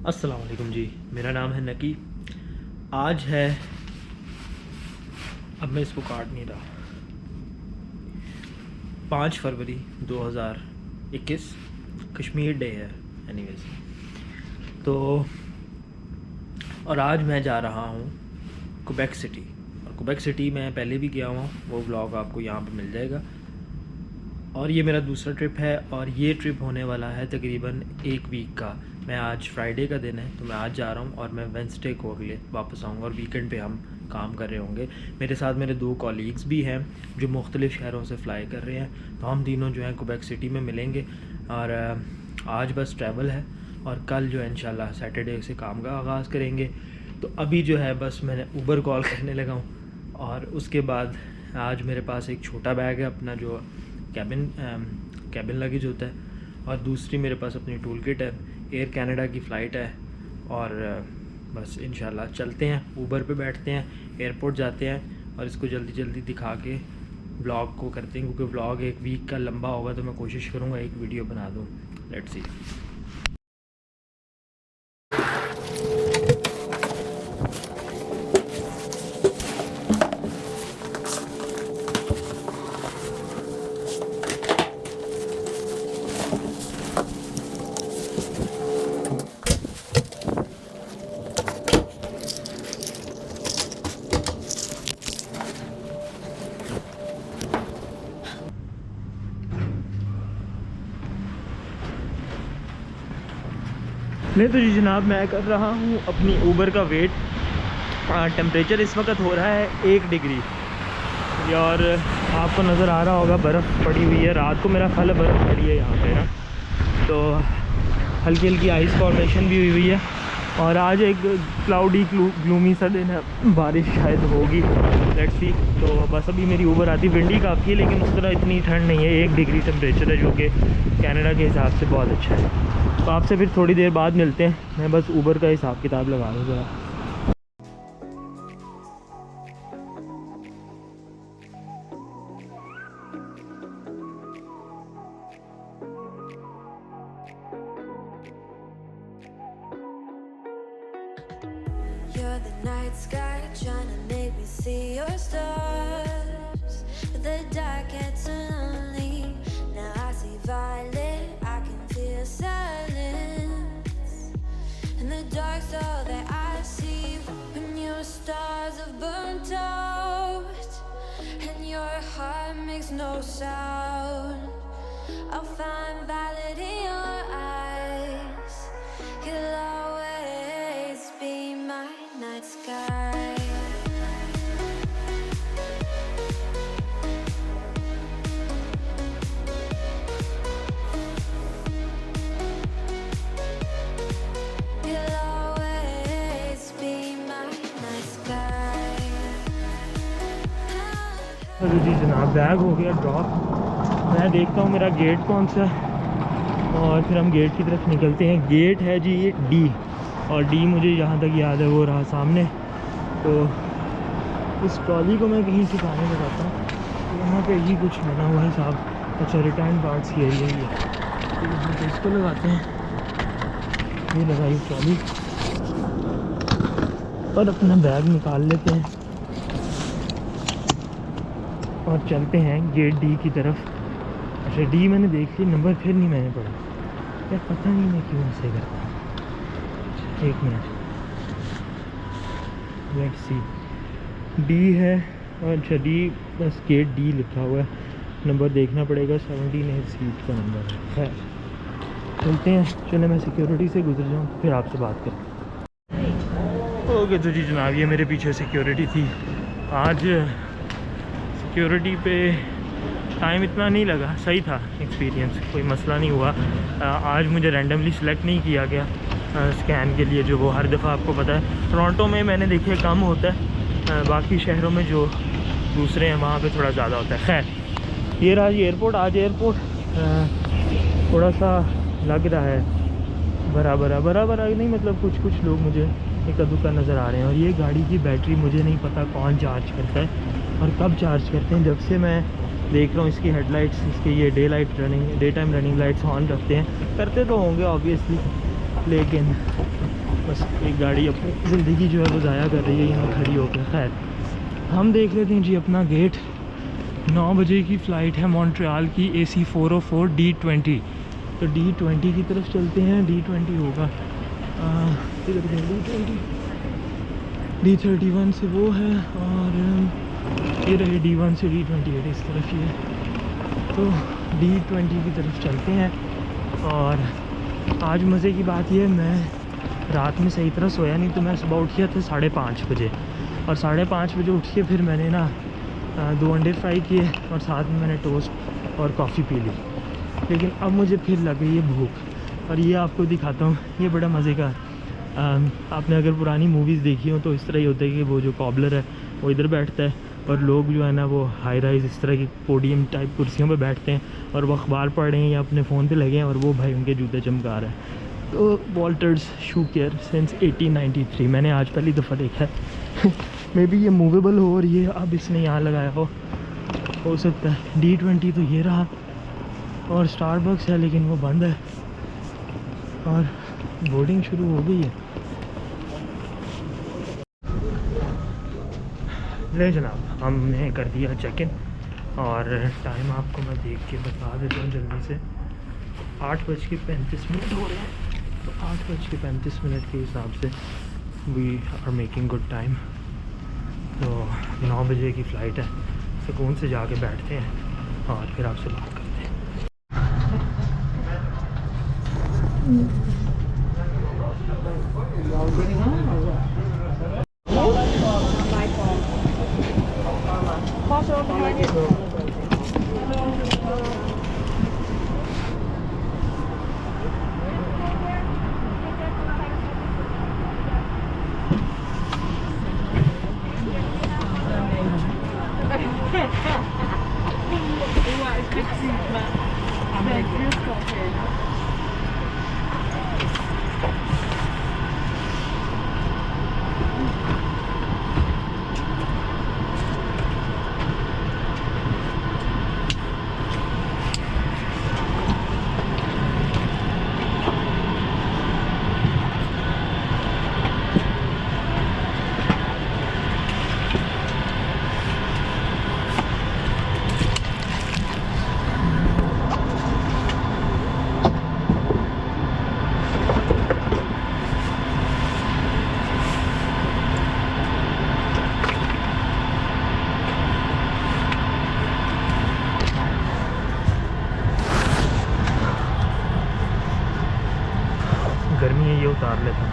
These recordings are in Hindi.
अस्सलाम वालेकुम जी, मेरा नाम है नकी। आज है, अब मैं इसको काट नहीं रहा, 5 फरवरी 2021 कश्मीर डे है एनीवेज। तो और आज मैं जा रहा हूँ क्वेबेक सिटी, और क्वेबेक सिटी मैं पहले भी गया हूँ, वो व्लॉग आपको यहाँ पे मिल जाएगा। और ये मेरा दूसरा ट्रिप है, और ये ट्रिप होने वाला है तकरीबन 1 वीक का। मैं आज फ्राइडे का दिन है, तो मैं आज जा रहा हूँ और मैं वेंसडे को अगले वापस आऊँगा, और वीकेंड पे हम काम कर रहे होंगे। मेरे साथ मेरे 2 कॉलीग्स भी हैं जो मुख्तलिफ़ शहरों से फ़्लाई कर रहे हैं, तो हम तीनों जो हैं क्वेबेक सिटी में मिलेंगे। और आज बस ट्रैवल है, और कल जो है इंशाल्लाह सैटरडे से काम का आगाज़ करेंगे। तो अभी जो है बस मैंने ऊबर कॉल करने लगा हूँ, और उसके बाद आज मेरे पास एक छोटा बैग है अपना, जो कैबिन लगेज होता है, और दूसरी मेरे पास अपनी टूल किट है। एयर कनाडा की फ़्लाइट है, और बस इंशाल्लाह चलते हैं, ऊबर पे बैठते हैं, एयरपोर्ट जाते हैं, और इसको जल्दी जल्दी दिखा के व्लॉग को करते हैं, क्योंकि व्लॉग 1 वीक का लंबा होगा, तो मैं कोशिश करूँगा एक वीडियो बना दूँ। Let's see. नहीं तो जी जनाब, मैं कर रहा हूँ अपनी ऊबर का वेट। टेम्परेचर इस वक्त हो रहा है 1 डिग्री, और आपको नज़र आ रहा होगा बर्फ़ पड़ी हुई है। रात को मेरा ख्याल है बर्फ़ पड़ी है यहाँ पे ना, तो हल्की हल्की आइस फॉर्मेशन भी हुई है। और आज एक क्लाउडी ग्लूमी सा दिन है, बारिश शायद होगी, लेट्स सी। तो बस अभी मेरी ऊबर आती, विंडी काफ़ी है, लेकिन उस तरह इतनी ठंड नहीं है। 1 डिग्री टेम्परेचर है, जो कि कनाडा के हिसाब से बहुत अच्छा है। तो आपसे फिर थोड़ी देर बाद मिलते हैं। मैं बस ऊबर का हिसाब किताब लगा लूँ ज़रा। You're the night sky trying to make me see your stars, but the dark gets lonely. Now I see violet, I can feel silence, and the dark's all that I see. When your stars have burnt out and your heart makes no sound, I'll find violet in your eyes. You'll always be my night sky. You'll always be my night sky. चलो जी जनाब, बैग हो गया ड्रॉप। मैं देखता हूँ मेरा गेट कौन सा है, और फिर हम गेट की तरफ निकलते हैं। गेट है जी ये D, और D मुझे यहाँ तक याद है वो रहा सामने। तो इस ट्रॉली को मैं कहीं ठिकाने लगाता हूँ। यहाँ पे ही कुछ बना हुआ है साहब, अच्छा रिटर्न पार्ट्स की एरिया ही है, तो यहाँ पे इसको लगाते हैं। ये लगाई ट्रॉली, और अपना बैग निकाल लेते हैं, और चलते हैं गेट D की तरफ। अच्छा D मैंने देख ली, नंबर फिर नहीं मैंने पढ़ा यार, पता नहीं मैं क्यों ऐसे करता हूँ। 1 मिनट, लेट्स सी। D है, अच्छा D बस गेट D लिखा हुआ है, नंबर देखना पड़ेगा, 17 सीट का नंबर है। खैर चलते हैं। चले मैं सिक्योरिटी से गुजर जाऊँ, फिर आपसे बात करूँ। ओके तो जी जनाब, ये मेरे पीछे सिक्योरिटी थी। आज सिक्योरिटी पे टाइम इतना नहीं लगा, सही था एक्सपीरियंस, कोई मसला नहीं हुआ। आज मुझे रैंडमली सिलेक्ट नहीं किया गया स्कैन के लिए, जो वो हर दफ़ा आपको पता है टोरंटो में मैंने देखे कम होता है, बाकी शहरों में जो दूसरे हैं वहाँ पे थोड़ा ज़्यादा होता है। खैर ये रहा एयरपोर्ट। आज एयरपोर्ट थोड़ा सा लग रहा है बराबर नहीं, मतलब कुछ लोग मुझे एक दुक्का नज़र आ रहे हैं। और ये गाड़ी की बैटरी मुझे नहीं पता कौन चार्ज करता है और कब चार्ज करते हैं। जब से मैं देख रहा हूँ इसकी हेडलाइट्स, इसके ये day time running lights on रखते हैं, करते तो होंगे ऑब्वियसली, लेकिन बस एक गाड़ी अपनी ज़िंदगी जो है वो ज़ाया कर रही है यहाँ खड़ी होकर। खैर हम देख लेते हैं जी अपना गेट। 9 बजे की फ़्लाइट है मॉन्ट्रियल की AC 404 D20। तो D20 की तरफ चलते हैं। D20 होगा किधर गया D20, D31 से वो है और ये रहे D1 से D28 इस तरफ ही है। तो D20 की तरफ चलते हैं। और आज मज़े की बात यह है, मैं रात में सही तरह सोया नहीं, तो मैं सुबह उठ गया था 5:30 बजे। और 5:30 बजे उठ के फिर मैंने ना 2 अंडे फ्राई किए और साथ में मैंने टोस्ट और कॉफ़ी पी ली। लेकिन अब मुझे फिर लग गई है भूख, और ये आपको दिखाता हूँ। ये बड़ा मज़े का, आपने अगर पुरानी मूवीज़ देखी हो तो इस तरह ही होता है कि वो जो कॉबलर है वो इधर बैठता है और लोग जो है ना वो हाई राइज इस तरह की पोडियम टाइप कुर्सियों पे बैठते हैं और वो अखबार पढ़ रहे हैं या अपने फ़ोन पे लगे हैं और वो भाई उनके जूते चमका रहा है। तो वॉल्टर्स शू केयर सिंस 1893 मैंने आज पहली दफ़ा देखा है। मे बी ये मूवेबल हो और ये अब इसने यहाँ लगाया हो सकता है। D20 तो ये रहा और स्टारबक्स है लेकिन वो बंद है और बोर्डिंग शुरू हो गई है। ले जनाब, हमने कर दिया चेक इन और टाइम आपको मैं देख के बता देता हूँ जल्दी से। 8:35 हो रहे हैं। तो 8:35 के हिसाब से we are making good time. तो 9 बजे की फ़्लाइट है, सुकून से जाके बैठते हैं और फिर आपसे बात करते हैं। गर्मी है, ये उतार लेता हूँ।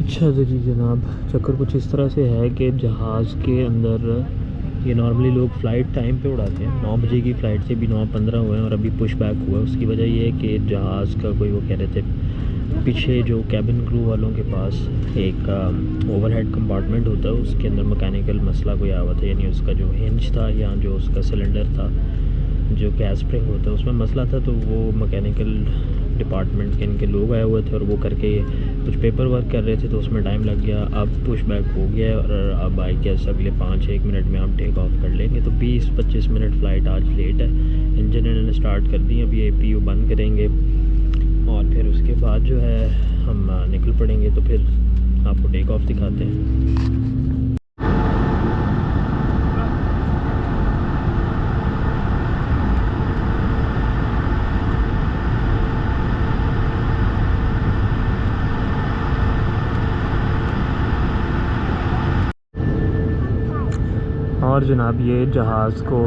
अच्छा तो जी जनाब, चक्कर कुछ इस तरह से है कि जहाज़ के अंदर ये नॉर्मली लोग फ़्लाइट टाइम पे उड़ाते हैं। 9 बजे की फ़्लाइट से भी 9:15 हुए हैं और अभी पुश बैक हुआ है। उसकी वजह ये है कि जहाज़ का कोई वो कह रहे थे पीछे जो कैबिन क्रू वालों के पास एक ओवरहेड कंपार्टमेंट होता है, उसके अंदर मैकेनिकल मसला कोई आया हुआ था, यानी उसका जो हिंज था या जो उसका सिलेंडर था जो गैस स्प्रिंग होता है उसमें मसला था। तो वो मैकेनिकल डिपार्टमेंट के इनके लोग आए हुए थे और वो करके कुछ पेपर वर्क कर रहे थे, तो उसमें टाइम लग गया। अब पुश बैक हो गया और अब आई गेस अगले 5-1 मिनट में हम टेक ऑफ कर लेंगे। तो 20-25 मिनट फ़्लाइट आज लेट है। इंजन इन्होंने स्टार्ट कर दी, अभी APU बंद करेंगे और फिर उसके बाद जो है हम निकल पड़ेंगे। तो फिर आपको टेक ऑफ दिखाते हैं। और जनाब ये जहाज़ को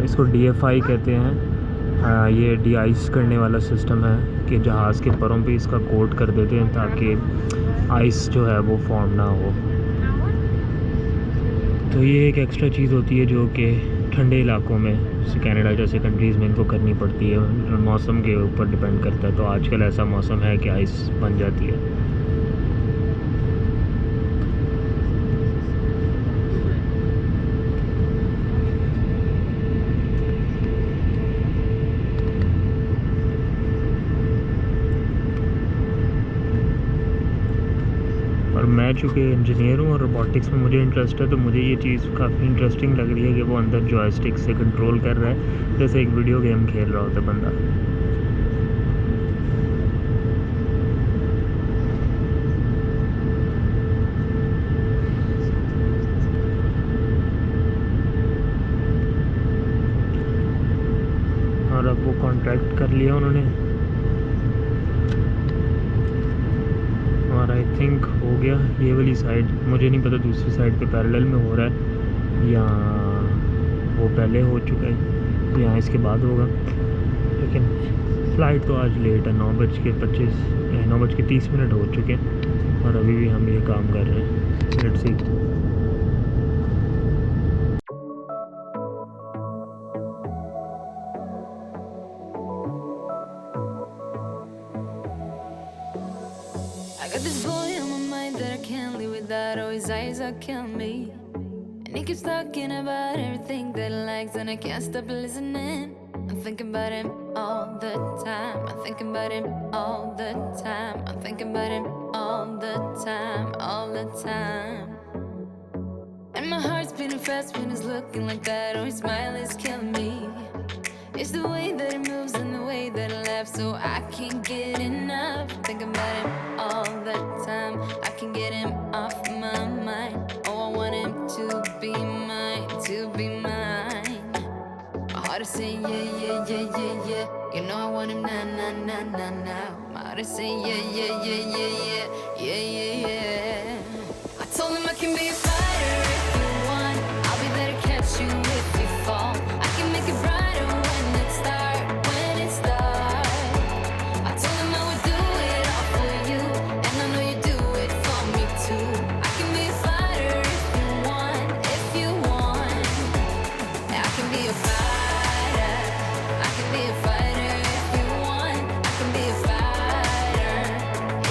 इसको DFI कहते हैं। ये डी-आइस करने वाला सिस्टम है कि जहाज़ के परों पे इसका कोट कर देते हैं ताकि आइस जो है वो फॉर्म ना हो। तो ये एक एक्स्ट्रा चीज़ होती है जो कि ठंडे इलाकों में जैसे कनाडा जैसे कंट्रीज़ में इनको करनी पड़ती है। मौसम के ऊपर डिपेंड करता है। तो आजकल ऐसा मौसम है कि आइस बन जाती है। और मैं चूँकि इंजीनियर हूँ और रोबोटिक्स में मुझे इंटरेस्ट है, तो मुझे ये चीज़ काफ़ी इंटरेस्टिंग लग रही है कि वो अंदर जॉयस्टिक से कंट्रोल कर रहा है जैसे एक वीडियो गेम खेल रहा होता है बंदा। कॉन्ट्रैक्ट कर लिया उन्होंने और आई थिंक हो गया। ये वाली साइड मुझे नहीं पता दूसरी साइड पे पैरेलल में हो रहा है या वो पहले हो चुका है या इसके बाद होगा, लेकिन फ़्लाइट तो आज लेट है। 9:30 हो चुके हैं और अभी भी हम ये काम कर रहे हैं। Let's see. I got this boy on my mind that I can't live without. Oh, his eyes are killing me. And he keeps talking about everything that he likes, and I can't stop listening. I'm thinking about him all the time. I'm thinking about him all the time. I'm thinking about him all the time, all the time. And my heart's beating fast when he's looking like that. Oh, his smile is killing me. It's the way that he moves and the way that he laughs, so I can't get enough. Thinking about him all the time. I can't get him off my mind. Oh, I want him to be mine, to be mine. My heart is saying yeah, yeah, yeah, yeah, yeah. You know I want him now, now, now, now, now. My heart is saying yeah, yeah, yeah, yeah, yeah, yeah, yeah, yeah. I told him I can be a fighter if you want. I'll be there to catch you if you fall. I can make it brighter when it starts, when it starts. I told him I would do it all for you, and I know you do it for me too. I can be a fighter if you want, if you want. I can be a fighter. I can be a fighter if you want. I can be a fighter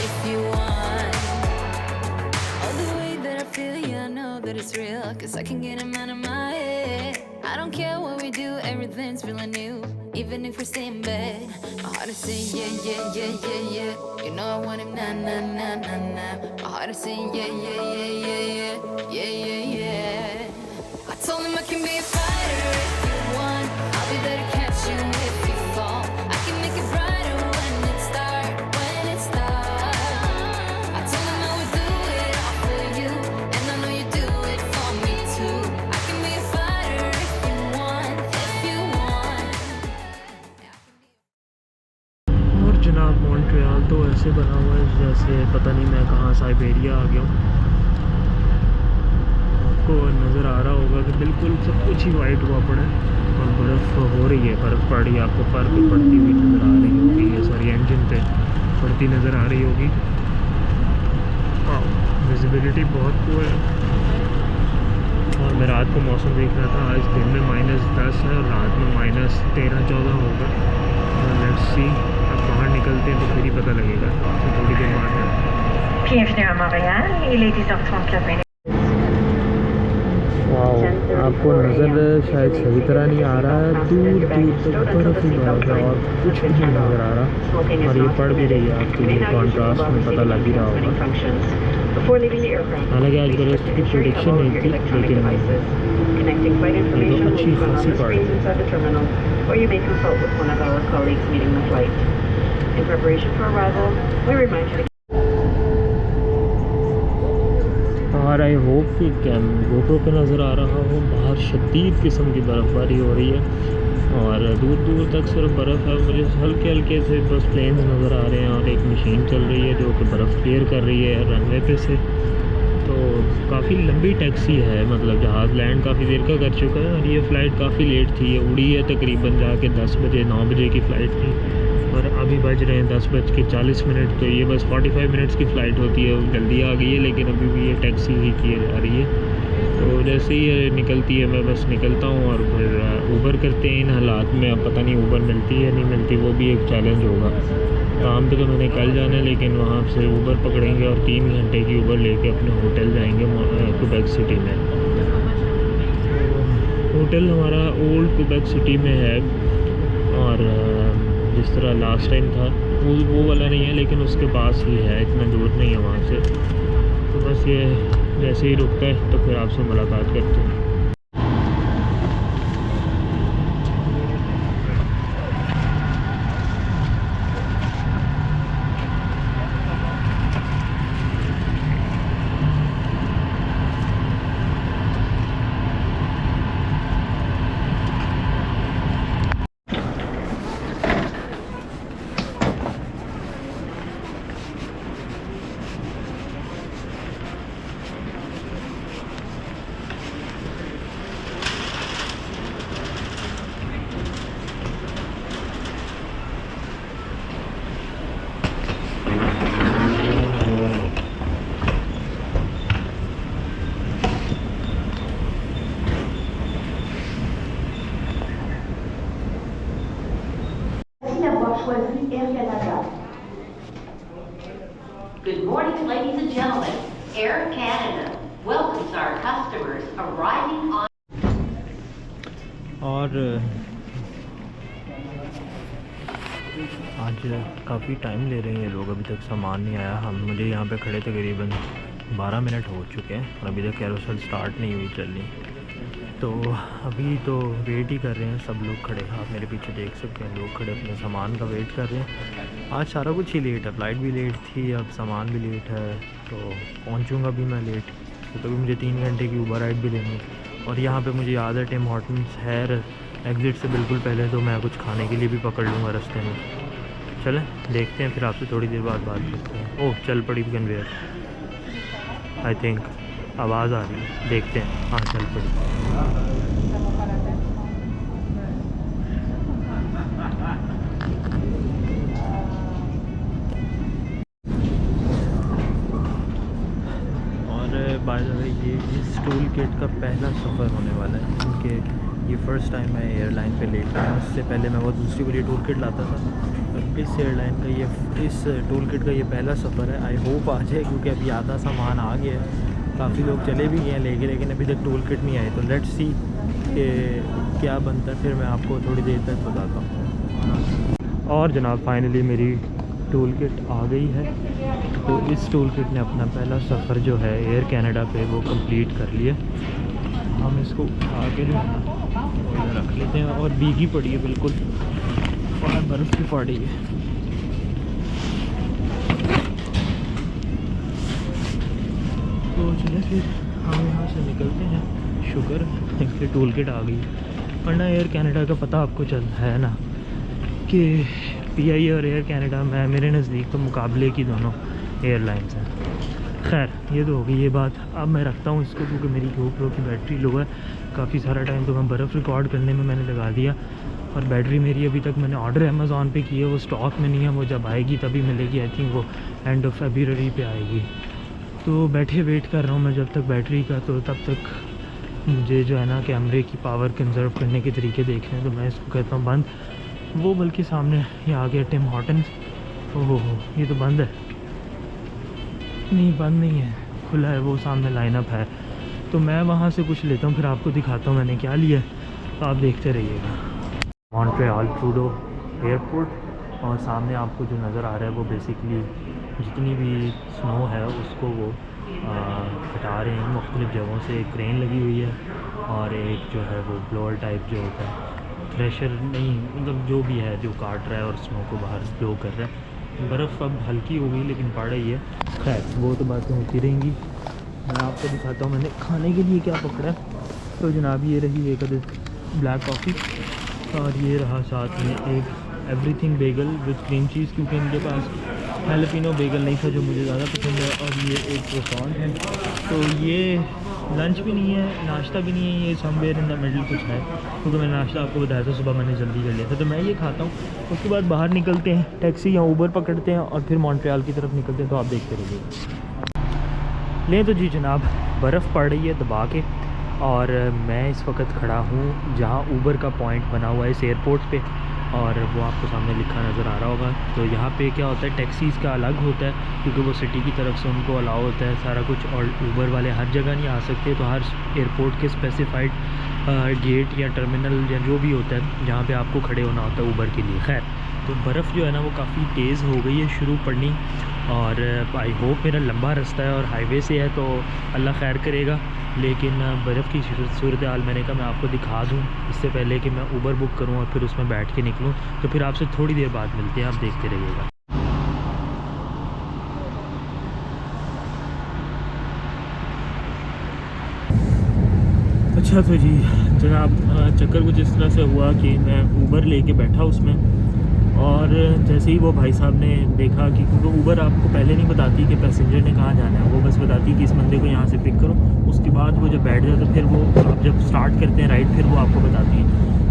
if you want. Oh, the way that I feel, yeah, I know that it's real, 'cause I can get him out of my head. I don't care what we do, everything's feeling new, even if we stay in bed. My heart is saying yeah, yeah, yeah, yeah, yeah. You know I want him now, now, now, now, now. My heart is saying yeah, yeah, yeah, yeah, yeah, yeah, yeah, yeah. I told him I can be a fighter if you want. I'll be there to catch you if you fall. I can make it brighter when it starts, when it starts. I told him I would do it all for you, and I know you do it for me too. I can be a fighter if you want, if you want. और जनाब मॉन्ट्रियल तो ऐसे बना हुआ है जैसे पता नहीं मैं कहाँ साइबेरिया आ गया हूँ। आपको नज़र आ रहा होगा कि बिल्कुल सब कुछ ही वाइट हुआ पड़ा है और बर्फ़ हो रही है, बर्फ़ पड़ रही है। आपको पर पे पड़ती हुई नज़र आ रही होगी, ये सॉरी इंजन पे पड़ती नज़र आ रही होगी। विजिबिलिटी बहुत पुअर है। और मैं रात को मौसम देख रहा था, आज दिन में -10 है और रात में -13-14 होगा। लेट्स सी, अब बाहर निकलते हैं तो फिर ही पता लगेगा, तो थोड़ी देर बाद में। Bienvenue à Montréal, il est 10h34 minutes. आपको नज़र शायद सही तरह नहीं आ रहा है, दूर दूर तक बर्फ़ ही बर्फ़ है और कुछ भी नहीं नज़र आ रहा। और ये पड़ भी रही है आपके लिए, कॉन्ट्रास्ट में पता लग ही रहा होगा। हालांकि आज बर्फ़ की प्रेडिक्शन नहीं थी, लेकिन ये तो अच्छी खासी पड़ रही है। और आई होप कि गोप्रो पे नज़र आ रहा हो, बाहर शदीद किस्म की बर्फ़बारी हो रही है और दूर दूर तक सिर्फ बर्फ़ है। मुझे हल्के हल्के से बस प्लेन्स नज़र आ रहे हैं और एक मशीन चल रही है जो कि बर्फ़ क्लियर कर रही है रनवे पे से। तो काफ़ी लंबी टैक्सी है, मतलब जहाज़ लैंड काफ़ी देर का कर चुका है और ये फ़्लाइट काफ़ी लेट थी। ये उड़ी है तकरीबन जाके 10 बजे, 9 बजे की फ़्लाइट थी और अभी बज रहे हैं 10:40। तो ये बस 45 मिनट्स की फ़्लाइट होती है, जल्दी आ गई है, लेकिन अभी भी ये टैक्सी ही की जा रही है। तो जैसे ही ये निकलती है मैं बस निकलता हूँ और फिर ऊबर करते हैं इन हालात में। अब पता नहीं ऊबर मिलती है नहीं मिलती, वो भी एक चैलेंज होगा। काम पे तो मैंने कल जाना है, लेकिन वहाँ से ऊबर पकड़ेंगे और 3 घंटे की ऊबर लेके अपने होटल जाएंगे क्वेबेक सिटी में। होटल हमारा ओल्ड क्वेबेक सिटी में है और जिस तरह लास्ट टाइम था वो वाला नहीं है, लेकिन उसके पास ही है, इतना दूर नहीं है वहाँ से। तो बस ये जैसे ही रुकता है तो फिर आपसे मुलाकात करते हैं। Good morning, ladies and gentlemen. Air Canada welcomes our customers arriving on. और आज काफ़ी टाइम ले रहे हैं ये लोग, अभी तक सामान नहीं आया। मुझे यहाँ पे खड़े तकरीबन 12 मिनट हो चुके हैं और अभी तक कैरोसेल स्टार्ट नहीं हुई चलनी। तो अभी तो वेट ही कर रहे हैं सब लोग खड़े। आप मेरे पीछे देख सकते हैं, लोग खड़े अपने सामान का वेट कर रहे हैं। आज सारा कुछ ही लेट है, फ़्लाइट भी लेट थी, अब सामान भी लेट है, तो पहुँचूँगा भी मैं लेट। तो तभी मुझे 3 घंटे की ऊबर राइड भी लेनी है। और यहाँ पे मुझे याद है टिम हॉर्टन्स है एग्ज़िट से बिल्कुल पहले, तो मैं कुछ खाने के लिए भी पकड़ लूँगा रास्ते में। चलें देखते हैं, फिर आपसे थोड़ी देर बाद बात करते हैं। ओह चल पड़ी कन्वेयर, आई थिंक आवाज़ आ रही है, देखते हैं। हाँ चल पड़ी। और बाय द वे ये इस टूल किट का पहला सफ़र होने वाला है, क्योंकि ये फ़र्स्ट टाइम मैं एयरलाइन पे लेट रहा हूँ। इससे पहले मैं वो दूसरी वाली टूल किट लाता था, और इस एयरलाइन का इस टूल किट का ये पहला सफ़र है। आई होप आ जाए, क्योंकि अभी आधा सामान आ गया है, काफ़ी लोग चले भी गए हैं लेके, लेकिन अभी तक टूल किट नहीं आई। तो लेट्स सी कि क्या बनता है, फिर मैं आपको थोड़ी देर तक बताता हूँ। और जनाब फाइनली मेरी टूल किट आ गई है। तो इस टूल किट ने अपना पहला सफ़र जो है एयर कनाडा पे वो कंप्लीट कर लिया। हम इसको उठा के जो है ना रख लेते हैं, और भीगी पड़ी है बिल्कुल, और बर्फ़ भी पड़ी है। तो चलिए फिर हम यहाँ से निकलते हैं। शुक्र इसकी टूल किट आ गई, वरना एयर कनाडा का पता आपको चलता है ना कि PIA और एयर कनाडा में मेरे नज़दीक तो मुकाबले की दोनों एयरलाइंस हैं। खैर ये तो हो गई ये बात। अब मैं रखता हूँ इसको, क्योंकि मेरी GoPro की बैटरी लो है। काफ़ी सारा टाइम तो मैं बर्फ़ रिकॉर्ड करने में मैंने लगा दिया, और बैटरी मेरी अभी तक मैंने ऑर्डर अमेज़ॉन पे की है, वो स्टॉक में नहीं है। वो जब आएगी तभी मिलेगी, आई थिंक वो एंड ऑफ February पे आएगी। तो बैठे वेट कर रहा हूँ मैं जब तक बैटरी का, तो तब तक मुझे जो है ना कैमरे की पावर कंजर्व करने के तरीके देखने हैं। तो मैं इसको कहता हूँ बंद। वो बल्कि सामने ये आ गया टिम हॉर्टन्स। ओहो ये तो बंद है, नहीं बंद नहीं है, खुला है, वो सामने लाइनअप है। तो मैं वहाँ से कुछ लेता हूँ, फिर आपको दिखाता हूँ मैंने क्या लिया, तो आप देखते रहिएगा। मॉन्ट्रियल ट्रूडो एयरपोर्ट, और सामने आपको जो नज़र आ रहा है वो बेसिकली जितनी भी स्नो है उसको वो हटा रहे हैं मुख्तलिफ़ जगहों से। एक क्रेन लगी हुई है, और एक जो है वो ब्लोअर टाइप जो होता है, थ्रेशर नहीं मतलब जो भी है जो काट रहा है और स्नो को बाहर ब्लो कर रहा है। बर्फ़ अब हल्की हो गई लेकिन पड़ रही है। खैर वो तो बातें होती रहेंगी। मैं आपको दिखाता हूँ मैंने खाने के लिए क्या पकड़ा है। तो जनाब ये रही एक ब्लैक कॉफ़ी, और ये रहा साथ में एक everything Bengal with cream cheese, क्योंकि इनके पास हैलपिनो बेगल नहीं था जो मुझे ज़्यादा पसंद है। और ये एक क्रोसॉन्ट है। तो ये लंच भी नहीं है, नाश्ता भी नहीं है, ये समवेयर इन द मिडल कुछ है, क्योंकि मैंने नाश्ता आपको बताया था सुबह मैंने जल्दी कर लिया था। तो मैं ये खाता हूँ, उसके बाद बाहर निकलते हैं, टैक्सी या ऊबर पकड़ते हैं, और फिर मॉन्ट्रियल की तरफ निकलते हैं। तो आप देखते रहिए। लें तो जी जनाब, बर्फ़ पड़ रही है दबा के, और मैं इस वक्त खड़ा हूँ जहाँ ऊबर का पॉइंट बना हुआ है इस एयरपोर्ट पे, और वो आपको सामने लिखा नज़र आ रहा होगा। तो यहाँ पे क्या होता है, टैक्सीज़ का अलग होता है, क्योंकि वो सिटी की तरफ से उनको अलाउ होता है सारा कुछ, और ऊबर वाले हर जगह नहीं आ सकते। तो हर एयरपोर्ट के स्पेसिफाइड गेट या टर्मिनल या जो भी होता है जहाँ पे आपको खड़े होना होता है ऊबर के लिए। खैर तो बर्फ़ जो है ना वो काफ़ी तेज़ हो गई है शुरू पड़नी, और आई होप मेरा लंबा रास्ता है और हाईवे से है, तो अल्लाह खैर करेगा। लेकिन बर्फ़ की सूरत हाल मैंने कहा मैं आपको दिखा दूँ इससे पहले कि मैं ऊबर बुक करूँ और फिर उसमें बैठ के निकलूँ। तो फिर आपसे थोड़ी देर बाद मिलते हैं, आप देखते रहिएगा। अच्छा तो जी जनाब, चक्कर कुछ इस तरह से हुआ कि मैं ऊबर लेके बैठा उसमें, और जैसे ही वो भाई साहब ने देखा कि क्योंकि ऊबर आपको पहले नहीं बताती कि पैसेंजर ने कहाँ जाना है, वो बस बताती कि इस बंदे को यहाँ से पिक करो। उसके बाद वो जब बैठ जाए तो फिर वो आप जब स्टार्ट करते हैं राइड, फिर वो आपको बताती है।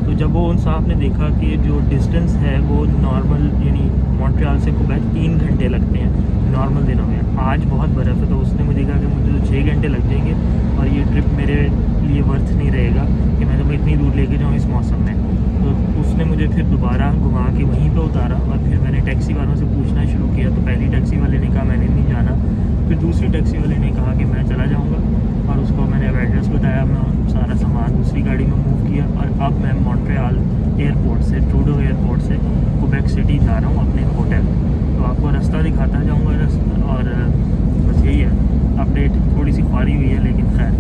तो जब वो उन साहब ने देखा कि जो डिस्टेंस है वो नॉर्मल यानी मॉन्ट्रियल से क्वेबेक 3 घंटे लगते हैं नॉर्मल दिनों में, आज बहुत बर्फ़ है, तो उसने मुझे कहा कि मुझे तो 6 घंटे लग जाएंगे और ये ट्रिप मेरे लिए वर्थ नहीं रहेगा कि मैं तुम्हें इतनी दूर लेके जाऊँ इस मौसम में। तो उसने मुझे फिर दोबारा घुमा के वहीं पे उतारा और फिर मैंने टैक्सी वालों से पूछना शुरू किया। तो पहली टैक्सी वाले ने कहा मैंने नहीं जाना, फिर दूसरी टैक्सी वाले ने कहा कि मैं चला जाऊँगा, और उसको मैंने एड्रेस बताया। मैं सारा सामान दूसरी गाड़ी में मूव किया और अब मैं मॉन्ट्रियल एयरपोर्ट से, ट्रूडो एयरपोर्ट से क्वेबेक सिटी जा रहा हूँ अपने होटल। तो आपको रास्ता दिखाता जाऊँगा और बस यही है अपडेट। थोड़ी सी ख्वारी हुई है लेकिन खैर।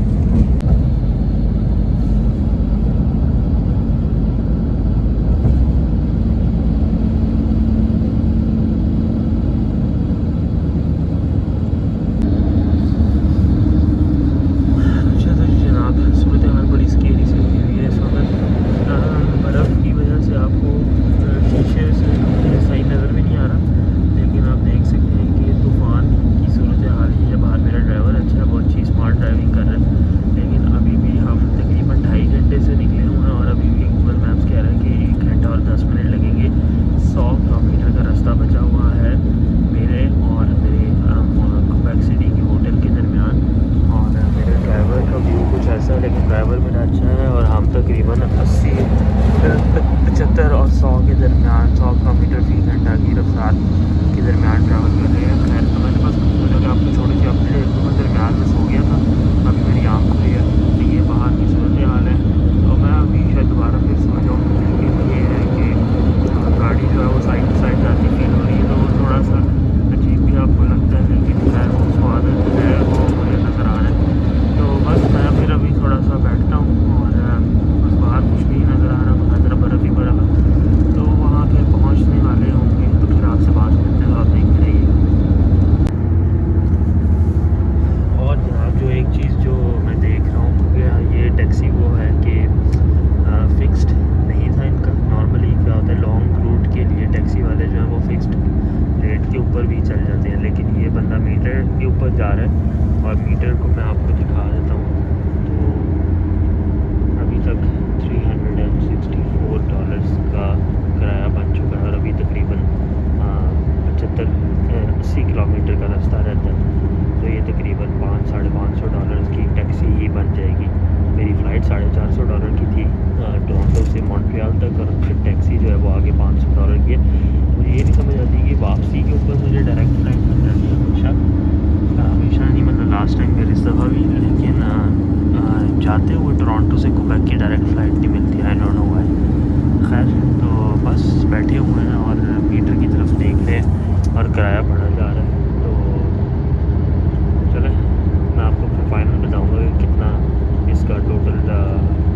लेकिन ड्राइवर मेरा अच्छा है और हम तकरीबन 80, 75 और 100 के दरमियान, 100 किलोमीटर फी घंटा की रफ्तार के दरमियान ट्रैवल कर रहे हैं। खैर तो मैंने बस सोचा कि आपको छोटी सी अपडेट तो मैं दरमियान में सो गया था, अभी मेरी आँख खुली है। तो ये बाहर की सूरत हाल है, तो मैं अभी शायद दोबारा फिर सो जाऊँ। लेकिन ये है कि गाड़ी जो है वो साइड टू साइड जाती फील हो रही है, तो वो थोड़ा सा अजीब भी आपको लगता है, लेकिन खैर वो स्वाद है वो मुझे नज़र आ रहा है। तो बस मैं फिर अभी थोड़ा सा बैठता हूँ और बस बाहर कुछ नहीं नज़र आ रहा, बाहर तरफ बर्फ़ ही बर्फ़ है। तो वहाँ फिर पहुँचने वाले होंगे, तो फिर आपसे बात करते हैं, तो आप देखते रहिए। और जनाब जो एक चीज़ जो मैं देख रहा हूँ, ये टैक्सी वो है कि फ़िक्स्ड नहीं था इनका। नॉर्मली क्या होता है, लॉन्ग रूट के लिए टैक्सी वाले जो हैं वो फ़िक्स्ड रेट के ऊपर भी चल जाते हैं, लेकिन ये बंदा मीटर के ऊपर जा रहा है। और मीटर को मैं आपको दिखा देता हूँ। तो अभी तक $364 का किराया बन चुका है और अभी तकरीबन 75-80 किलोमीटर का रास्ता रहता है। तो ये तकरीबन $500-550 की टैक्सी ही बन जाएगी। मेरी फ़्लाइट $450 की थी टोरंटो से मॉन्ट्रियल तक, और फिर टैक्सी जो है वो आगे $500 की है। मुझे ये नहीं समझ आती कि वापसी के ऊपर मुझे डायरेक्ट फ़्लाइट मिल जाती है हमेशा नहीं, मतलब लास्ट टाइम मेरे इस दफ़ा भी, लेकिन जाते हुए टोरंटो से क्वेबेक की डायरेक्ट फ़्लाइट नहीं मिलती, आई डोंट नो व्हाई। खैर तो बस बैठे हुए हैं और मीटर की तरफ देख रहे हैं और किराया बढ़ा जा रहा है। तो चलें मैं आपको फिर फाइनल बताऊँगा कि कितना इसका टोटल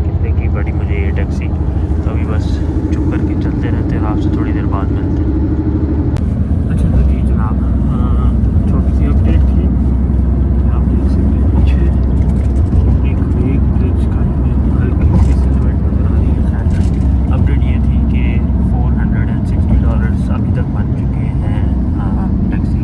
कितने की पड़ी मुझे ये टैक्सी। तो अभी बस चुप करके चलते रहते हैं, आपसे थोड़ी देर बाद मिलते हैं। अच्छा तो जी जनाब, छोटी सी अपडेट थी। आप देख सकते हैं पीछे एक वेग ब्रिज का हल्की सी सिलवेट नज़र आ रही है। खैर अपडेट ये थी कि $460 अभी तक बन चुके हैं टैक्सी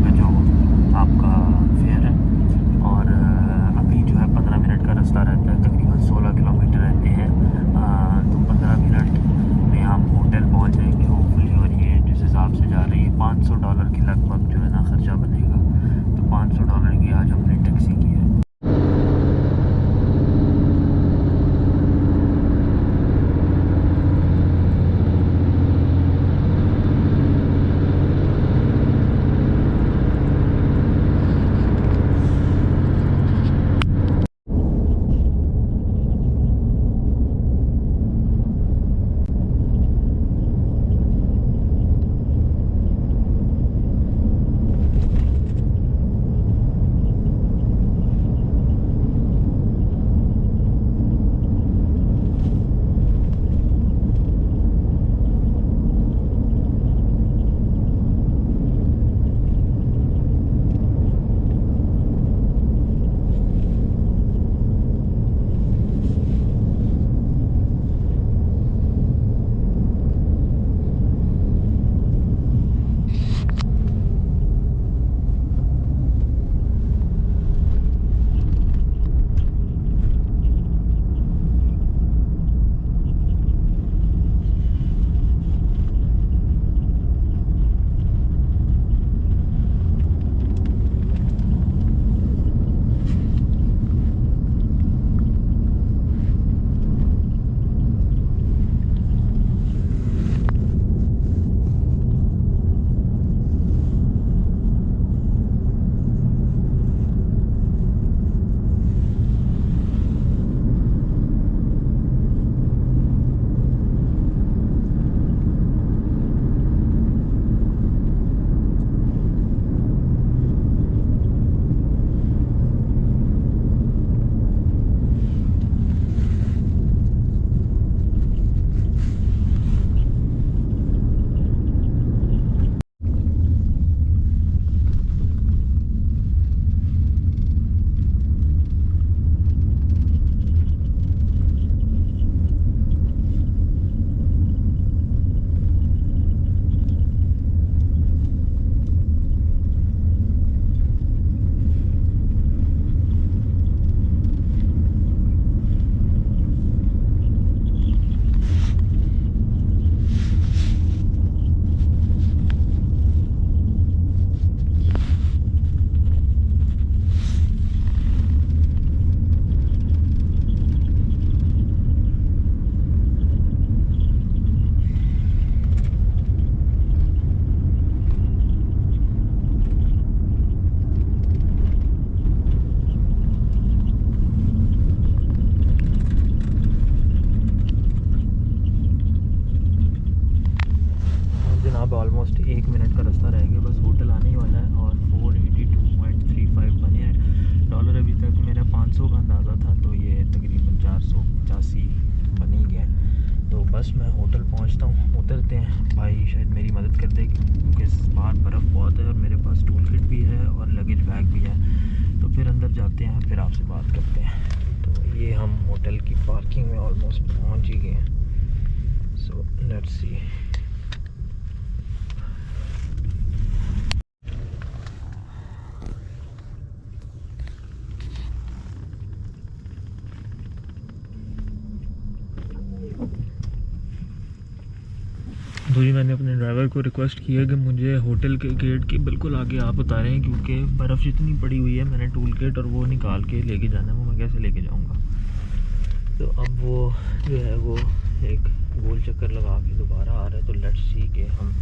दफ़ा रह गया, बस होटल आने ही वाला है और 482.35 बने हैं डॉलर। अभी तक मेरा 500 का अंदाज़ा था, तो ये तकरीबन 485 बन ही गया। तो बस मैं होटल पहुंचता हूँ, उतरते हैं। भाई शायद मेरी मदद कर दे क्योंकि बाहर बर्फ़ बहुत है और मेरे पास टूल किट भी है और लगेज बैग भी है। तो फिर अंदर जाते हैं, फिर आपसे बात करते हैं। तो ये हम होटल की पार्किंग में ऑलमोस्ट पहुंच ही गए हैं। So let's see. तो जी मैंने अपने ड्राइवर को रिक्वेस्ट किया कि मुझे होटल के गेट के बिल्कुल आगे आप उतारें, क्योंकि बर्फ़ जितनी पड़ी हुई है मैंने टूल किट और वो निकाल के लेके जाना है, वो मैं कैसे लेके जाऊंगा। तो अब वो जो है वो एक गोल चक्कर लगा के दोबारा आ रहा है। तो लेट्स सी कि हम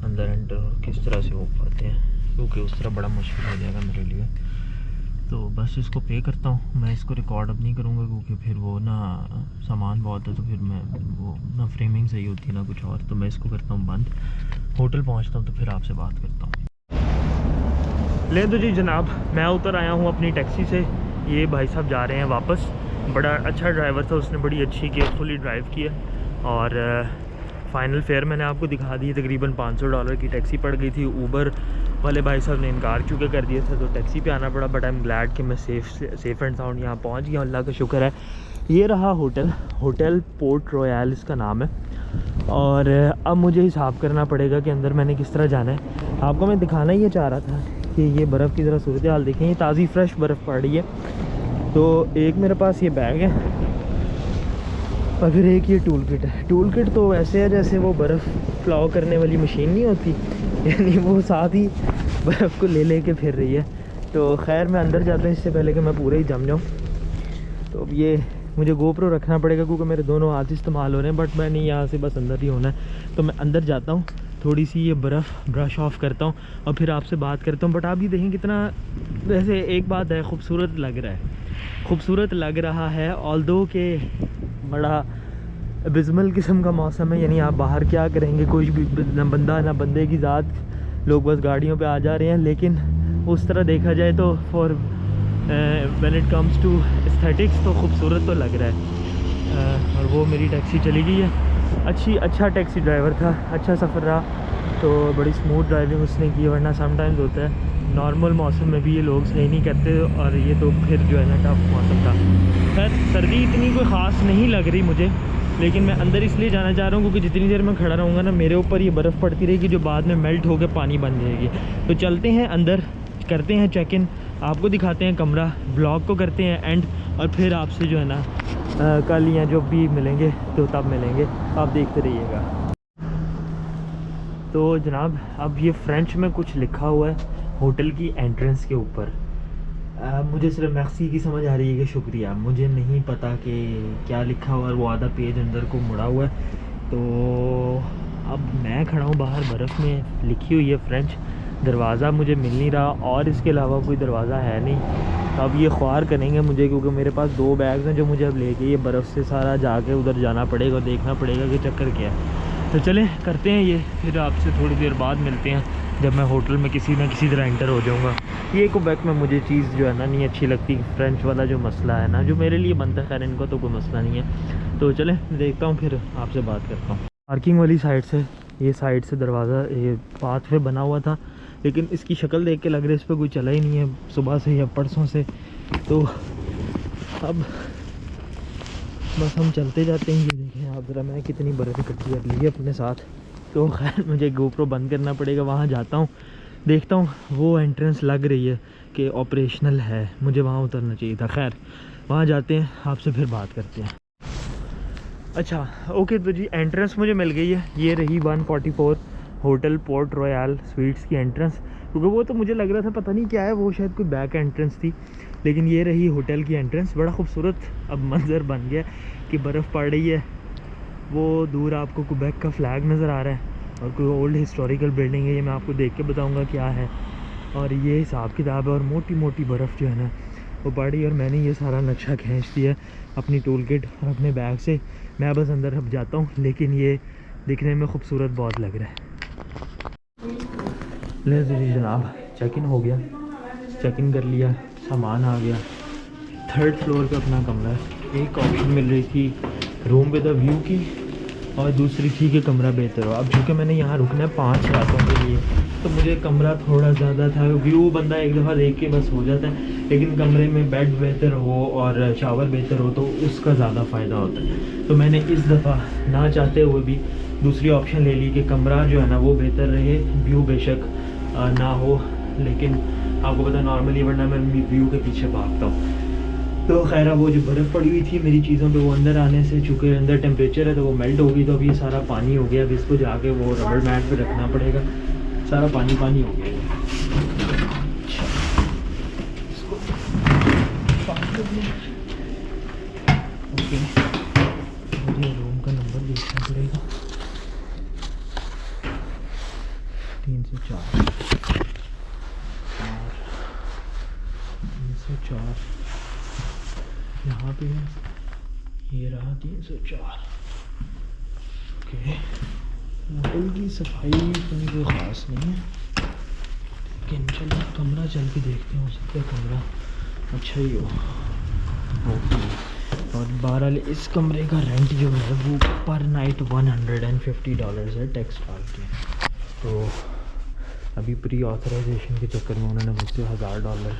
अंदर एंटर किस तरह से हो पाते हैं, क्योंकि उस तरह बड़ा मुश्किल हो जाएगा मेरे लिए। तो बस इसको पे करता हूँ। मैं इसको रिकॉर्ड अब नहीं करूँगा क्योंकि फिर वो ना सामान बहुत है, तो फिर मैं वो ना फ्रेमिंग सही होती है ना कुछ और। तो मैं इसको करता हूँ बंद, होटल पहुँचता हूँ तो फिर आपसे बात करता हूँ। ले दो जी जनाब, मैं उतर आया हूँ अपनी टैक्सी से। ये भाई साहब जा रहे हैं वापस। बड़ा अच्छा ड्राइवर था, उसने बड़ी अच्छी केयरफुली ड्राइव किया और फ़ाइनल फेयर मैंने आपको दिखा दी। तकरीबन $500 की टैक्सी पड़ गई थी। ऊबर वाले भाई साहब ने इनकार चूँकि कर दिया था, तो टैक्सी पे आना पड़ा। बट आई एम ग्लैड कि मैं सेफ़ एंड साउंड यहाँ पहुँच गया, अल्लाह का शुक्र है। ये रहा होटल पोर्ट रॉयल इसका नाम है। और अब मुझे हिसाब करना पड़ेगा कि अंदर मैंने किस तरह जाना है। आपको मैं दिखाना ही चाह रहा था कि ये बर्फ़ की ज़रा सूरत हाल देखें। ये ताज़ी फ्रेश बर्फ़ पड़ रही है। तो एक मेरे पास ये बैग है और फिर एक ये टूल किट है। टूल किट तो वैसे है जैसे वो बर्फ़ फ्लाओ करने वाली मशीन नहीं होती, यानी वो साथ ही बर्फ़ को ले के फिर रही है। तो खैर मैं अंदर जाता हूँ इससे पहले कि मैं पूरा ही जम जाऊँ। तो अब ये मुझे गोप्रो रखना पड़ेगा क्योंकि मेरे दोनों हाथ इस्तेमाल हो रहे हैं, बट मैं नहीं, यहाँ से बस अंदर ही होना है। तो मैं अंदर जाता हूँ, थोड़ी सी ये बर्फ़ ब्रश ऑफ करता हूँ और फिर आपसे बात करता हूँ। बट आप ये देखें कितना, वैसे एक बात है, खूबसूरत लग रहा है ऑल्दो के बड़ा अबिस्मल किस्म का मौसम है। यानी आप बाहर क्या करेंगे, कोई भी ना बंदा ना बंदे की ज़ात, लोग बस गाड़ियों पे आ जा रहे हैं। लेकिन उस तरह देखा जाए तो for when it comes to aesthetics तो खूबसूरत तो लग रहा है। और वो मेरी टैक्सी चली गई है। अच्छा टैक्सी ड्राइवर था, अच्छा सफ़र रहा। तो बड़ी स्मूथ ड्राइविंग उसने की, वरना समटाइम्स होता है नॉर्मल मौसम में भी ये लोग सही नहीं करते। और ये तो फिर जो है ना टफ मौसम था। खैर सर्दी इतनी कोई ख़ास नहीं लग रही मुझे, लेकिन मैं अंदर इसलिए जाना चाह रहा हूँ क्योंकि जितनी देर मैं खड़ा रहूँगा ना, मेरे ऊपर ये बर्फ़ पड़ती रहेगी जो बाद में मेल्ट होकर पानी बन जाएगी। तो चलते हैं अंदर, करते हैं चेक इन, आपको दिखाते हैं कमरा, ब्लॉग को करते हैं एंड, और फिर आपसे जो है ना कल या जब भी मिलेंगे तो तब मिलेंगे, आप देखते रहिएगा। तो जनाब अब ये फ्रेंच में कुछ लिखा हुआ है होटल की एंट्रेंस के ऊपर। मुझे सिर्फ मैक्सी की समझ आ रही है कि शुक्रिया, मुझे नहीं पता कि क्या लिखा हुआ है। वो आधा पेज अंदर को मुड़ा हुआ है। तो अब मैं खड़ा हूँ बाहर, बर्फ़ में लिखी हुई है फ्रेंच। दरवाज़ा मुझे मिल नहीं रहा और इसके अलावा कोई दरवाज़ा है नहीं। तो अब ये ख्वार करेंगे मुझे, क्योंकि मेरे पास 2 बैग्स हैं जो मुझे अब लेके ये बर्फ़ से सारा जाके उधर जाना पड़ेगा, देखना पड़ेगा कि चक्कर क्या है। तो चलें करते हैं ये, फिर आपसे थोड़ी देर बाद मिलते हैं जब मैं होटल में किसी न किसी तरह एंटर हो जाऊंगा। ये क्वेबेक में मुझे चीज़ जो है ना नहीं अच्छी लगती, फ्रेंच वाला जो मसला है ना, जो मेरे लिए बनता है। खैर इनको तो कोई मसला नहीं है। तो चलें देखता हूँ, फिर आपसे बात करता हूँ। पार्किंग वाली साइड से, ये साइड से दरवाज़ा ये पाथ वे बना हुआ था, लेकिन इसकी शक्ल देख के लग रहा है इस पर कोई चला ही नहीं है सुबह से या परसों से। तो अब बस हम चलते जाते हैं। ये देखें आप ज़रा, मैं कितनी बर्फ़ इकट्ठी कर ली है अपने साथ। तो खैर मुझे गोप्रो बंद करना पड़ेगा, वहाँ जाता हूँ, देखता हूँ। वो एंट्रेंस लग रही है कि ऑपरेशनल है, मुझे वहाँ उतरना चाहिए था। खैर वहाँ जाते हैं, आपसे फिर बात करते हैं। अच्छा ओके, तो जी एंट्रेंस मुझे मिल गई है। ये रही 144 होटल पोर्ट रॉयल स्वीट्स की एंट्रेंस। क्योंकि वो तो मुझे लग रहा था पता नहीं क्या है, वो शायद कोई बैक एंट्रेंस थी, लेकिन ये रही होटल की एंट्रेंस। बड़ा खूबसूरत अब मंज़र बन गया कि बर्फ़ पड़ रही है, वो दूर आपको क्वेबेक का फ्लैग नज़र आ रहा है और कोई ओल्ड हिस्टोरिकल बिल्डिंग है। ये मैं आपको देख के बताऊंगा क्या है। और ये हिसाब किताब है, और मोटी मोटी बर्फ़ जो है ना वो पड़ी। और मैंने ये सारा नक्शा खींच दिया अपनी टूल किट और अपने बैग से। मैं बस अंदर अब जाता हूँ, लेकिन ये दिखने में खूबसूरत बहुत लग रहा है। ले जी जनाब, चेक इन हो गया, चेक इन कर लिया, सामान आ गया। 3rd फ्लोर पे अपना कमरा है। एक ऑप्शन मिल रही थी रूम विद द व्यू की और दूसरी थी कि कमरा बेहतर हो। अब चूँकि मैंने यहाँ रुकना है 5 रातों के लिए, तो मुझे कमरा थोड़ा ज़्यादा था। व्यू बंदा एक दफ़ा देख के बस हो जाता है, लेकिन कमरे में बेड बेहतर हो और शावर बेहतर हो तो उसका ज़्यादा फ़ायदा होता है। तो मैंने इस दफ़ा ना चाहते हुए भी दूसरी ऑप्शन ले ली कि कमरा जो है ना वो बेहतर रहे, व्यू बेशक ना हो, लेकिन आपको पता नॉर्मली वरना मैं व्यू के पीछे भागता हूँ। तो खैर वो जो बर्फ़ पड़ी हुई थी मेरी चीज़ों पे, वो अंदर आने से चूँकि अंदर टेम्परेचर है तो वो मेल्ट हो गई। तो अब ये सारा पानी हो गया। अब इसको जाके वो रबड़ मैट पे रखना पड़ेगा। सारा पानी पानी हो गया। अच्छा, इसको ओके, मुझे रूम का नंबर देखना पड़ेगा। 304 यहाँ पे है, ये रहा 304। ओके, होटल की सफाई इतनी कोई ख़ास नहीं है, लेकिन चलो कमरा चल के देखते हैं, हो सकता है कमरा अच्छा ही हो। और बहरहाल इस कमरे का रेंट जो है वो पर नाइट $150 है टैक्स डाल के। तो अभी प्री ऑथराइजेशन के चक्कर में उन्होंने मुझसे $1000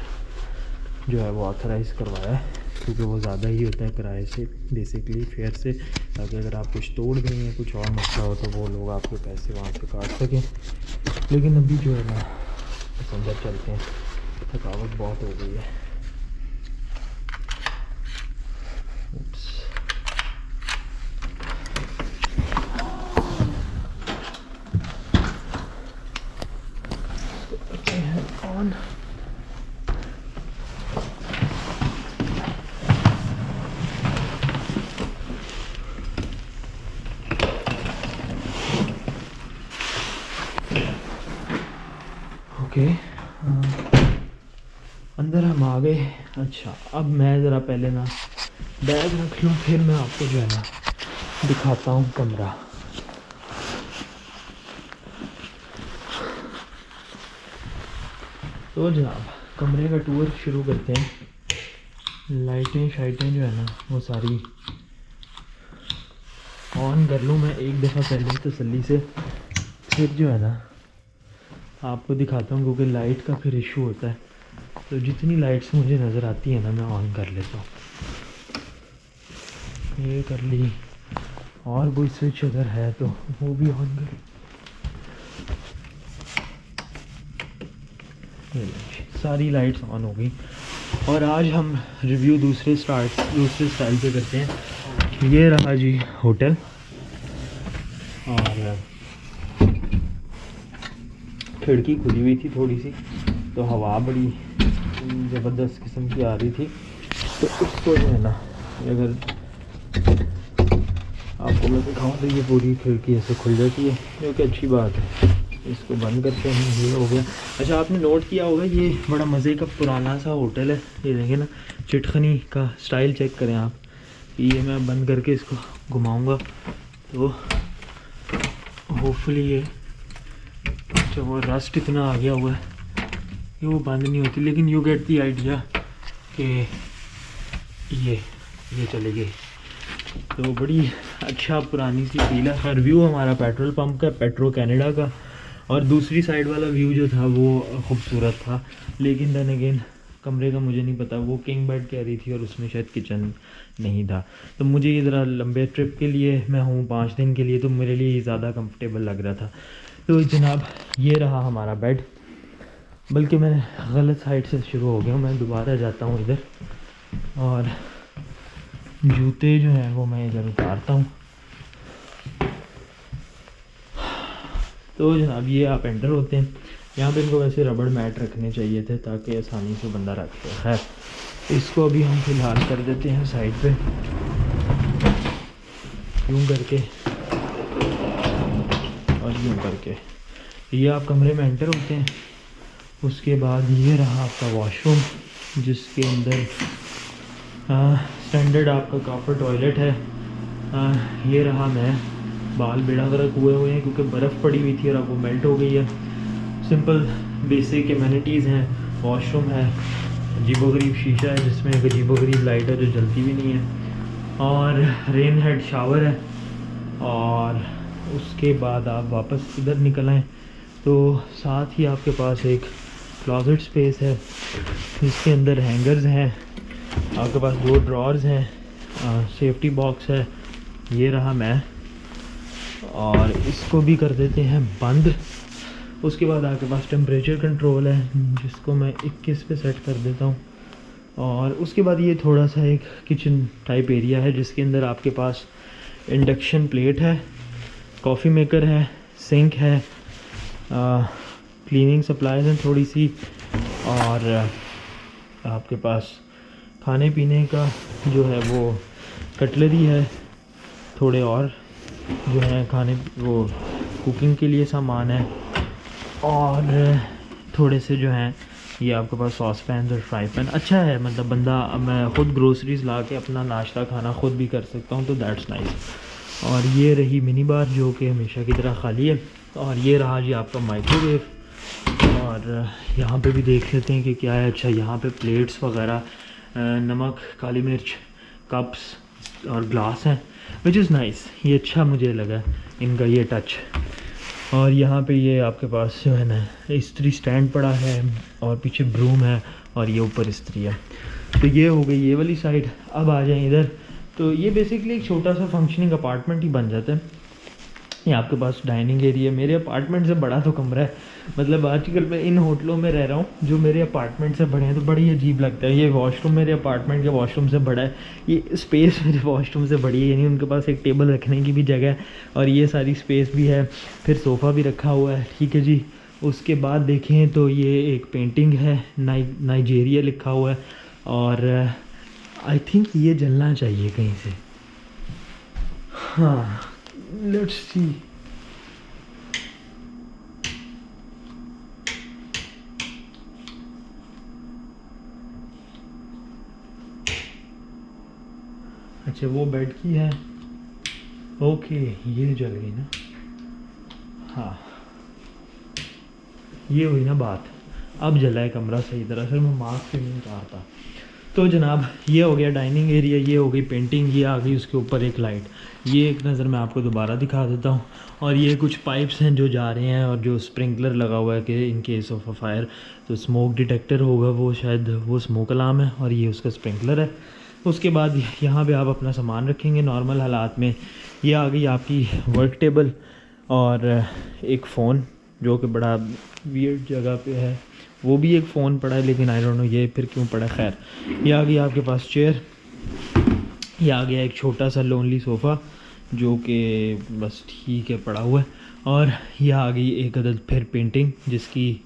जो है वो ऑथराइज़ करवाया है, क्योंकि वो ज़्यादा ही होता है किराए से, बेसिकली फेयर से, ताकि अगर आप कुछ तोड़ दें या कुछ और मसला हो तो वो लोग आपके पैसे वहाँ से काट सकें। लेकिन अभी जो है ना बस अंदर चलते हैं, थकावट बहुत हो गई है। ऑन ओके, अंदर हम आ गए। अच्छा, अब मैं ज़रा पहले ना बैग रख लूँ, फिर मैं आपको जो है ना दिखाता हूँ कमरा। तो जनाब कमरे का टूर शुरू करते हैं। लाइटें शाइटें जो है ना वो सारी ऑन कर लूँ मैं एक दफ़ा पहले तसल्ली से, फिर जो है ना आपको दिखाता हूँ, क्योंकि लाइट का फिर इशू होता है। तो जितनी लाइट्स मुझे नज़र आती है ना मैं ऑन कर लेता हूँ। ये कर ली, और कोई स्विच अगर है तो वो भी ऑन कर। सारी लाइट्स ऑन हो गई। और आज हम रिव्यू दूसरे स्टाइल पे करते हैं। ये रहा जी होटल, और खिड़की खुली हुई थी थोड़ी सी, तो हवा बड़ी ज़बरदस्त किस्म की आ रही थी। तो उसको जो है ना अगर आपको मैं दिखाऊँ तो ये पूरी खिड़की ऐसे खुल जाती है, जो कि अच्छी बात है। इसको बंद करते हैं, ये हो गया। अच्छा, आपने नोट किया होगा ये बड़ा मज़े का पुराना सा होटल है। ये देखिए ना, चिटखनी का स्टाइल चेक करें आप। ये मैं बंद करके इसको घुमाऊंगा तो होपफुली ये जो वो रस्ट इतना आ गया हुआ है कि वो बंद नहीं होती, लेकिन यू गेट दी आइडिया कि ये चले गए। तो बड़ी अच्छा पुरानी सी फील है। हर व्यू हमारा पेट्रोल पंप का, पेट्रो कैनेडा का, और दूसरी साइड वाला व्यू जो था वो खूबसूरत था, लेकिन देन अगेन कमरे का मुझे नहीं पता, वो किंग बेड कह रही थी और उसमें शायद किचन नहीं था। तो मुझे ये ज़रा लंबे ट्रिप के लिए, मैं हूँ 5 दिन के लिए, तो मेरे लिए ये ज़्यादा कंफर्टेबल लग रहा था। तो जनाब ये रहा हमारा बेड, बल्कि मैं गलत साइड से शुरू हो गया हूँ, मैं दोबारा जाता हूँ इधर, और जूते जो हैं वो मैं इधर उतारता हूँ। तो जनाब ये आप एंटर होते हैं, यहाँ पे इनको वैसे रबड़ मैट रखने चाहिए थे ताकि आसानी से बंदा रख ले। खैर इसको अभी हम फ़िलहाल कर देते हैं साइड पे, यूँ करके और यूँ करके। ये आप कमरे में एंटर होते हैं। उसके बाद ये रहा आपका वॉशरूम, जिसके अंदर स्टैंडर्ड आपका कॉपर टॉयलेट है। ये रहा मैं, बाल बेड़ा गर्क हुए हुए हैं क्योंकि बर्फ़ पड़ी हुई थी और अब वो मेल्ट हो गई है। सिंपल बेसिक एमिनिटीज़ हैं। वॉशरूम है, अजीबोगरीब शीशा है जिसमें एक अजीबोगरीब लाइट है जो जलती भी नहीं है, और रेन हेड शावर है। और उसके बाद आप वापस इधर निकल आएँ तो साथ ही आपके पास एक क्लोजेट स्पेस है जिसके अंदर हैंगर्स हैं, आपके पास 2 ड्रॉर्स हैं, सेफ्टी बॉक्स है। ये रहा मैं, और इसको भी कर देते हैं बंद। उसके बाद आपके पास टेम्परेचर कंट्रोल है जिसको मैं 21 पे सेट कर देता हूँ। और उसके बाद ये थोड़ा सा एक किचन टाइप एरिया है जिसके अंदर आपके पास इंडक्शन प्लेट है, कॉफ़ी मेकर है, सिंक है, क्लीनिंग सप्लाईज हैं थोड़ी सी, और आपके पास खाने पीने का जो है वो कटलरी है, थोड़े और जो है खाने वो कुकिंग के लिए सामान है, और थोड़े से जो हैं ये आपके पास सॉस पैन और फ्राई पैन। अच्छा है, मतलब बंदा मैं ख़ुद ग्रोसरीज ला के अपना नाश्ता खाना ख़ुद भी कर सकता हूँ, तो दैट्स नाइस। और ये रही मिनी बार जो कि हमेशा की तरह खाली है। और ये रहा जी आपका माइक्रोवेव, और यहाँ पे भी देख लेते हैं कि क्या है। अच्छा, यहाँ पे प्लेट्स वगैरह, नमक, काली मिर्च, कप्स और ग्लास हैं, विच इज़ नाइस। ये अच्छा मुझे लगा इनका ये टच। और यहाँ पे ये आपके पास जो है ना इस्त्री स्टैंड पड़ा है, और पीछे ब्रूम है, और ये ऊपर इस्त्री है। तो ये हो गई ये वाली साइड। अब आ जाएं इधर, तो ये बेसिकली एक छोटा सा फंक्शनिंग अपार्टमेंट ही बन जाता है। ये आपके पास डाइनिंग एरिया, मेरे अपार्टमेंट से बड़ा तो कमरा है। मतलब आजकल मैं इन होटलों में रह रहा हूँ जो मेरे अपार्टमेंट से बड़े हैं, तो बड़ी अजीब लगता है। ये वॉशरूम मेरे अपार्टमेंट के वॉशरूम से बड़ा है, ये स्पेस मेरे वॉशरूम से बड़ी है, यानी उनके पास एक टेबल रखने की भी जगह है, और ये सारी स्पेस भी है, फिर सोफ़ा भी रखा हुआ है। ठीक है जी। उसके बाद देखें तो ये एक पेंटिंग है, नाइजीरिया लिखा हुआ है, और आई थिंक ये जलना चाहिए कहीं से। हाँ, लेट्स सी। अच्छा, वो बेड की है, ओके, ये जल गई ना। हाँ, ये हुई ना बात, अब जला है कमरा सही तरह से। मैं मास्क से नहीं रहा था। तो जनाब, ये हो गया डाइनिंग एरिया, ये हो गई पेंटिंग, ये आ गई उसके ऊपर एक लाइट। ये एक नज़र मैं आपको दोबारा दिखा देता हूँ। और ये कुछ पाइप्स हैं जो जा रहे हैं, और जो स्प्रिंकलर लगा हुआ है कि in case of a fire, तो स्मोक डिटेक्टर होगा वो, शायद वो स्मोक अलार्म है, और ये उसका स्प्रिंकलर है। उसके बाद यहाँ पे आप अपना सामान रखेंगे नॉर्मल हालात में। ये आ गई आपकी वर्क टेबल, और एक फ़ोन जो कि बड़ा वियर्ड जगह पे है, वो भी एक फ़ोन पड़ा है, लेकिन आई डोंट नो ये फिर क्यों पड़ा। खैर, ये आ गई आपके पास चेयर, ये आ गया एक छोटा सा लोनली सोफ़ा जो कि बस ठीक है पड़ा हुआ है, और ये आ गई एक अदद फिर पेंटिंग जिसकी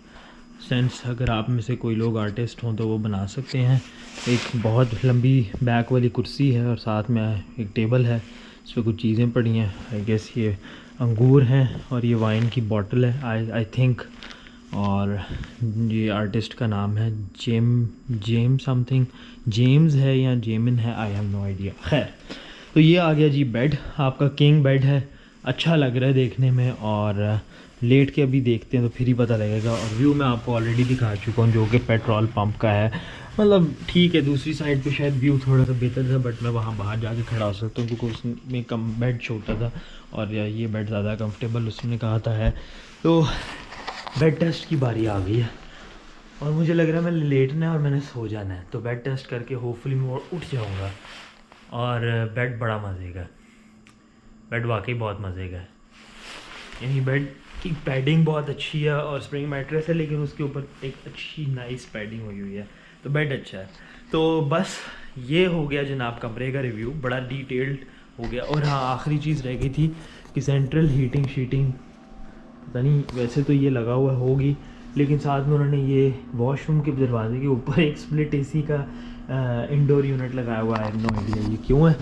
सेंस अगर आप में से कोई लोग आर्टिस्ट हों तो वो बना सकते हैं। एक बहुत लंबी बैक वाली कुर्सी है, और साथ में एक टेबल है, इस पर कुछ चीज़ें पड़ी हैं। आई गेस ये अंगूर हैं, और ये वाइन की बॉटल है आई थिंक, और ये आर्टिस्ट का नाम है जेम्स समथिंग, जेम्स है या जेमिन है, आई हैव नो आइडिया। खैर, तो ये आ गया जी बेड, आपका किंग बेड है, अच्छा लग रहा है देखने में, और लेट के अभी देखते हैं तो फिर ही पता लगेगा। और व्यू मैं आपको ऑलरेडी दिखा चुका हूँ जो कि पेट्रोल पंप का है। मतलब ठीक है, दूसरी साइड पे शायद व्यू थोड़ा सा बेहतर था, बट मैं वहाँ बाहर जाके खड़ा हो सकता हूँ क्योंकि उसमें कम बेड छोटा था, और ये बेड ज़्यादा कंफर्टेबल उसने कहा था है। तो बेड टेस्ट की बारी आ गई है, और मुझे लग रहा है मैं लेटना है और मैंने सो जाना है। तो बेड टेस्ट करके होपफुली मैं उठ जाऊँगा। और बेड बड़ा मज़े का, बेड वाकई बहुत मज़े का है, यानी बेड की पैडिंग बहुत अच्छी है, और स्प्रिंग मैट्रेस है, लेकिन उसके ऊपर एक अच्छी नाइस पैडिंग हुई हुई है, तो बेड अच्छा है। तो बस ये हो गया जनाब कमरे का रिव्यू, बड़ा डिटेल्ड हो गया। और हाँ, आखिरी चीज़ रह गई थी कि सेंट्रल हीटिंग शीटिंग पता नहीं, वैसे तो ये लगा हुआ होगी, लेकिन साथ में उन्होंने ये वॉशरूम के दरवाजे के ऊपर एक स्प्लिट एसी का इंडोर यूनिट लगाया हुआ है। नो आइडिया ये क्यों है,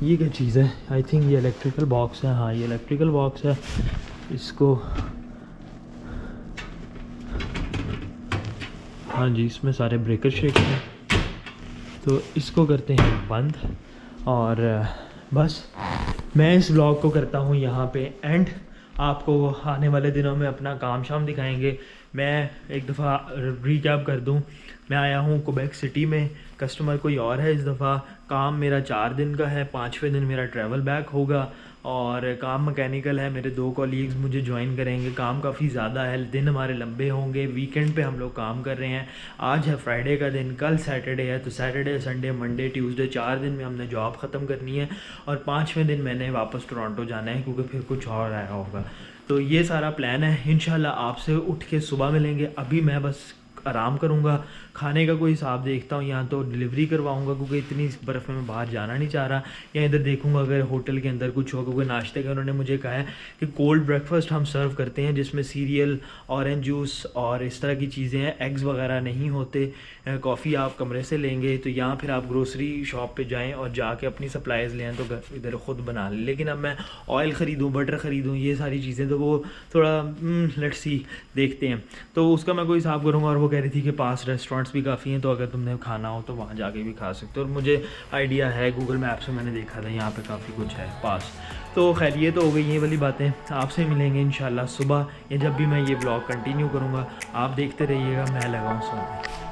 ये क्या चीज़ है। आई थिंक ये इलेक्ट्रिकल बॉक्स है, हाँ ये इलेक्ट्रिकल बॉक्स है। इसको हाँ जी, इसमें सारे ब्रेकर शेकर हैं, तो इसको करते हैं बंद। और बस मैं इस व्लॉग को करता हूँ यहाँ पे एंड। आपको आने वाले दिनों में अपना काम शाम दिखाएंगे, मैं एक दफ़ा रीकैप कर दूं, मैं आया हूं क्वेबेक सिटी में, कस्टमर कोई और है इस दफ़ा, काम मेरा 4 दिन का है, 5वें दिन मेरा ट्रैवल बैक होगा और काम मैकेनिकल है। मेरे 2 कॉलीग्स मुझे ज्वाइन करेंगे, काम काफ़ी ज़्यादा है, दिन हमारे लंबे होंगे, वीकेंड पे हम लोग काम कर रहे हैं। आज है फ्राइडे का दिन, कल सैटरडे है, तो सैटरडे संडे मंडे ट्यूसडे 4 दिन में हमने जॉब ख़त्म करनी है और 5वें दिन मैंने वापस टोरंटो जाना है क्योंकि फिर कुछ और आया होगा। तो ये सारा प्लान है। इंशाल्लाह आपसे उठ के सुबह मिलेंगे। अभी मैं बस आराम करूँगा, खाने का कोई हिसाब देखता हूँ, यहाँ तो डिलीवरी करवाऊँगा क्योंकि इतनी बर्फ़ में मैं बाहर जाना नहीं चाह रहा, या इधर देखूँगा अगर होटल के अंदर कुछ होगा। क्योंकि नाश्ते का उन्होंने मुझे कहा है कि कोल्ड ब्रेकफास्ट हम सर्व करते हैं जिसमें सीरियल, ऑरेंज जूस और इस तरह की चीज़ें हैं, एग्स वगैरह नहीं होते। कॉफ़ी आप कमरे से लेंगे तो यहाँ फिर आप ग्रोसरी शॉप पे जाएँ और जाके अपनी सप्लाईज़ लें तो इधर ख़ुद बना लें। लेकिन अब मैं ऑयल ख़रीदूँ, बटर ख़रीदूँ, ये सारी चीज़ें तो वो थोड़ा लेट्स सी देखते हैं, तो उसका मैं कोई हिसाब करूँगा। और वो कह रही थी कि पास रेस्टोरेंट्स भी काफ़ी हैं, तो अगर तुमने खाना हो तो वहाँ जाके भी खा सकते हो। और मुझे आइडिया है, गूगल मैप से मैंने देखा था यहाँ पे काफ़ी कुछ है पास। तो खैर ये तो हो गई ये वाली बातें। आपसे मिलेंगे इंशाल्लाह सुबह या जब भी मैं ये ब्लॉग कंटिन्यू करूँगा। आप देखते रहिएगा, मैं लगाऊँ सोने।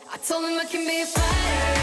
I told him I can be a fighter.